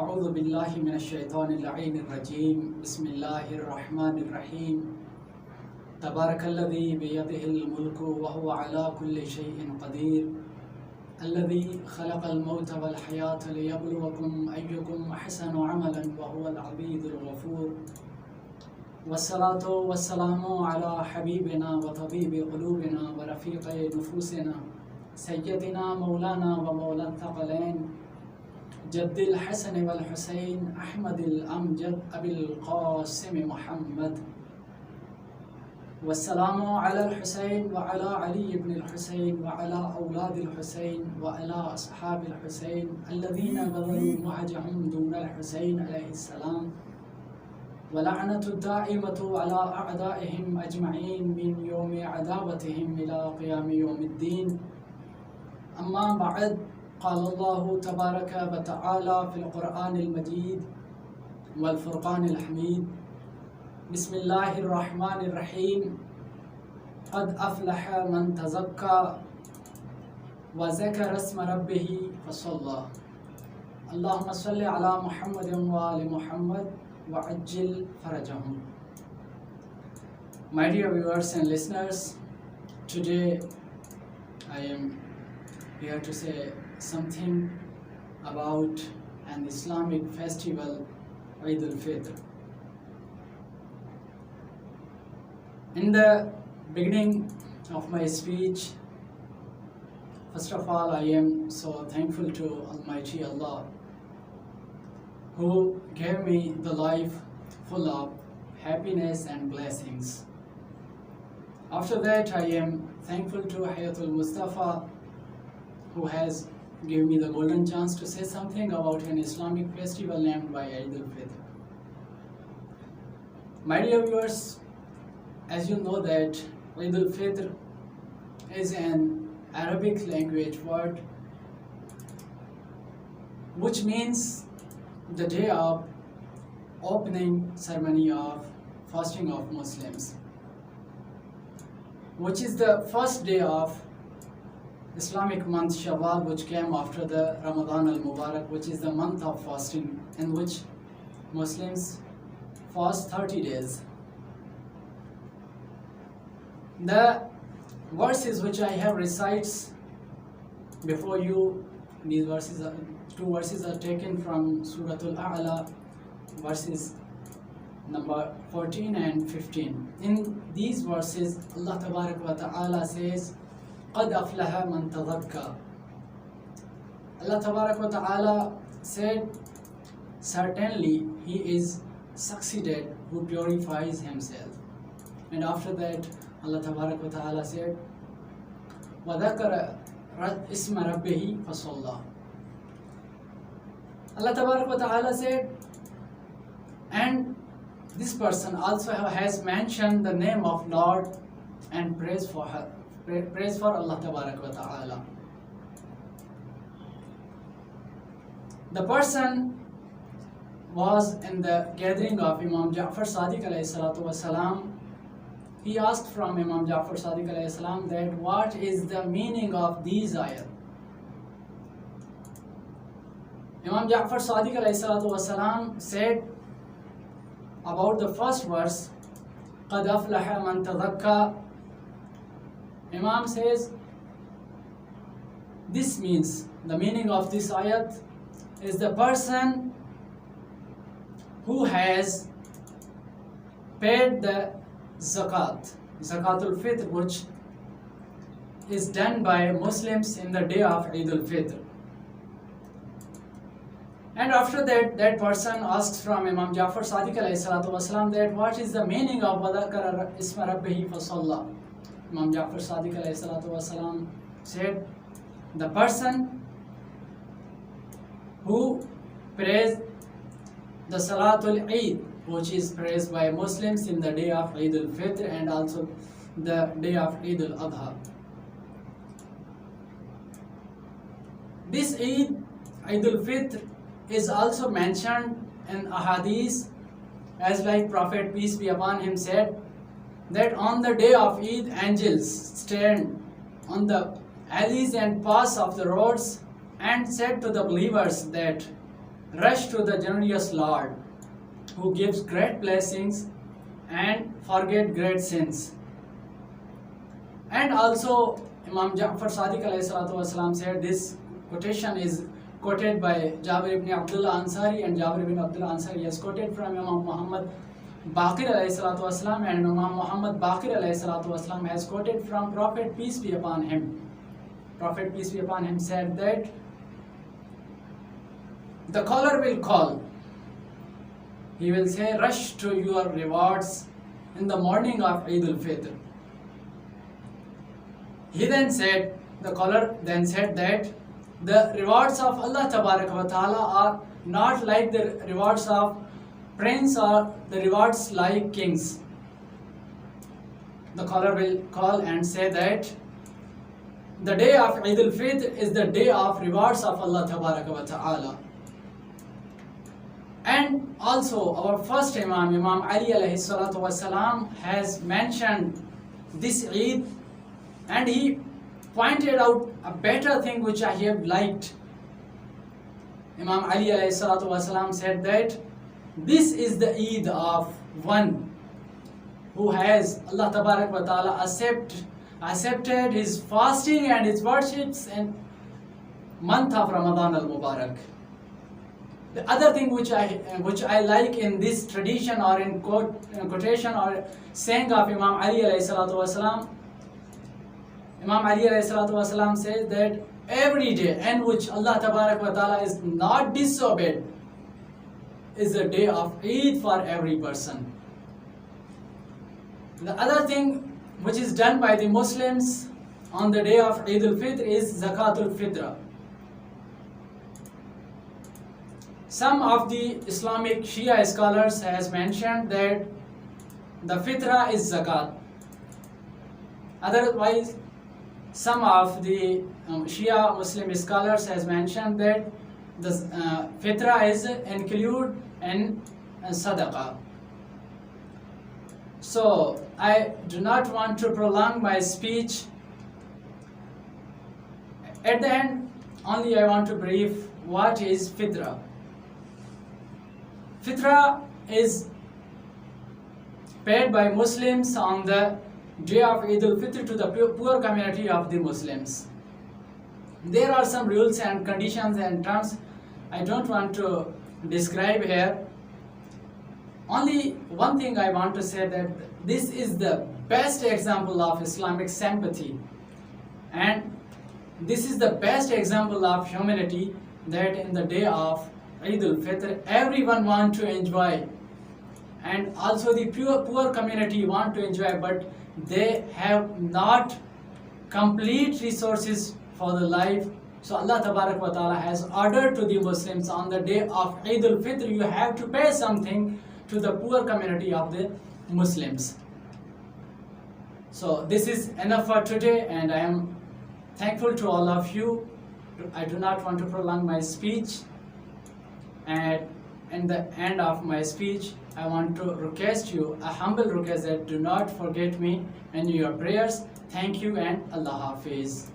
أعوذ بالله من الشيطان اللعين الرجيم بسم الله الرحمن الرحيم تبارك الذي بيده الملك وهو على كل شيء قدير الذي خلق الموت والحياة ليبلوكم أيكم أحسن عملا وهو العزيز الغفور والصلاة والسلام على حبيبنا وطبيب قلوبنا ورفيق نفوسنا سيدنا مولانا ومولى الثقلين جد الحسن والحسين أحمد الأمجد أبي القاسم محمد والسلام على الحسين وعلى علي بن الحسين وعلى أولاد الحسين وعلى أصحاب الحسين الذين بذلوا مهجهم دون الحسين عليه السلام ولعنة الدائمة على أعدائهم أجمعين من يوم عداوتهم إلى قيام يوم الدين. أما بعد، قال الله تبارك وتعالى في القرآن المجيد والفرقان الحميد: بسم الله الرحمن الرحيم قد أفلح من تزكى وذكر اسم ربه فصلى. اللهم صل على محمد وآل محمد وعجل فرجهم. My dear viewers and listeners, today I am here to say something about an Islamic festival, Eid al-Fitr. In the beginning of my speech, first of all, I am so thankful to Almighty Allah who gave me the life full of happiness and blessings. After that, I am thankful to Hayatul Mustafa who has given me the golden chance to say something about an Islamic festival named by Eid al-Fitr. My dear viewers, as you know that Eid al-Fitr is an Arabic language word which means the day of opening ceremony of fasting of Muslims, which is the first day of Islamic month Shawwal, which came after the Ramadan al-Mubarak, which is the month of fasting in which Muslims fast 30 days. The verses which I have recites before you, these verses are, two verses are taken from Surah Al-A'la, verses number 14 and 15. In these verses, Allah Tabarak wa Ta'ala says, قَدْ أَفْلَحَ مَنْ تَذَكَّى. Allah Tabarak wa Ta'ala said, certainly he is succeeded who purifies himself. And after that, Allah Tabarak wa Ta'ala said, وَذَكَرَ اسْمَ رَبِّهِ فَصَلَّى. Allah Tabarak wa Ta'ala said, and this person also has mentioned the name of Lord and praise for Allah Tabarak wa Ta'ala. The person was in the gathering of Imam Ja'far Sadiq alayhi salatu wasalam. He asked from Imam Ja'far Sadiq alayhi salam that what is the meaning of these ayat. Imam Ja'far Sadiq alayhi salatu wasalam said about the first verse, قَدْ أَفْلَحَ مَنْ تَذَكَّى. Imam says, this means, the meaning of this ayat is the person who has paid the zakat, Zakatul Fitr, which is done by Muslims in the day of Eid al-Fitr. And after that, that person asks from Imam Ja'far Sadiq alayhi salatu wasalam that what is the meaning of وَذَكَرَ اسْمَ رَبِّهِ فَصَلَّى. Imam Ja'far Sadiq alayhi salatu wasalam said, the person who prays the Salatul Eid, which is praised by Muslims in the day of Eid al-Fitr and also the day of Eid al-Adha. This Eid al-Fitr is also mentioned in ahadith, as like Prophet peace be upon him said that on the day of Eid, angels stand on the alleys and paths of the roads and said to the believers that rush to the generous Lord, who gives great blessings and forget great sins. And also Imam Ja'far Sadiq alayhi salatu wasalam said, this quotation is quoted by Jabir ibn Abdullah Ansari, and Jabir ibn Abdullah Ansari has quoted from Imam Muhammad Baqir alayhi salatu wasalam, and Imam Muhammad Baqir alayhi salatu wasalam has quoted from Prophet peace be upon him. Prophet peace be upon him said that the caller will call. He will say, rush to your rewards in the morning of Eid al-Fitr. He then said, the caller then said that the rewards of Allah Tabarak wa Ta'ala are not like the rewards of prince or the rewards like kings. The caller will call and say that the day of Eid al-Fitr is the day of rewards of Allah Tabarak wa Ta'ala. And also our first Imam, Imam Ali alayhi salatu wasalam, has mentioned this Eid, and he pointed out a better thing which I have liked. Imam Ali alayhi salatu wasalam said that this is the Eid of one who has Allah Tabarak wa Ta'ala accepted his fasting and his worships in month of Ramadan al-Mubarak. The other thing which I like in this tradition or in quotation or saying of Imam Ali alayhi salatu wasalam, Imam Ali alayhi salatu wasalam says that every day in which Allah Tabarak wa Ta'ala is not disobeyed is a day of Eid for every person. The other thing which is done by the Muslims on the day of Eid al-Fitr is Zakatul Fitr. Some of the Islamic Shia scholars has mentioned that the Fitra is Zakat. Otherwise, some of the Shia Muslim scholars has mentioned that the Fitra is included in Sadaqah. So, I do not want to prolong my speech. At the end, only I want to brief what is Fitra. Fitra is paid by Muslims on the day of Eid al-Fitr to the poor community of the Muslims. There are some rules and conditions and terms I don't want to describe here. Only one thing I want to say, that this is the best example of Islamic sympathy, and this is the best example of humanity, that in the day of Eid al-Fitr everyone want to enjoy, and also the poor community want to enjoy, but they have not complete resources for the life. So Allah Tabarak wa Ta'ala has ordered to the Muslims, on the day of Eid al-Fitr you have to pay something to the poor community of the Muslims. So this is enough for today, and I am thankful to all of you. I do not want to prolong my speech, and in the end of my speech I want to request you, a humble request, that do not forget me in your prayers. Thank you, and Allah Hafiz.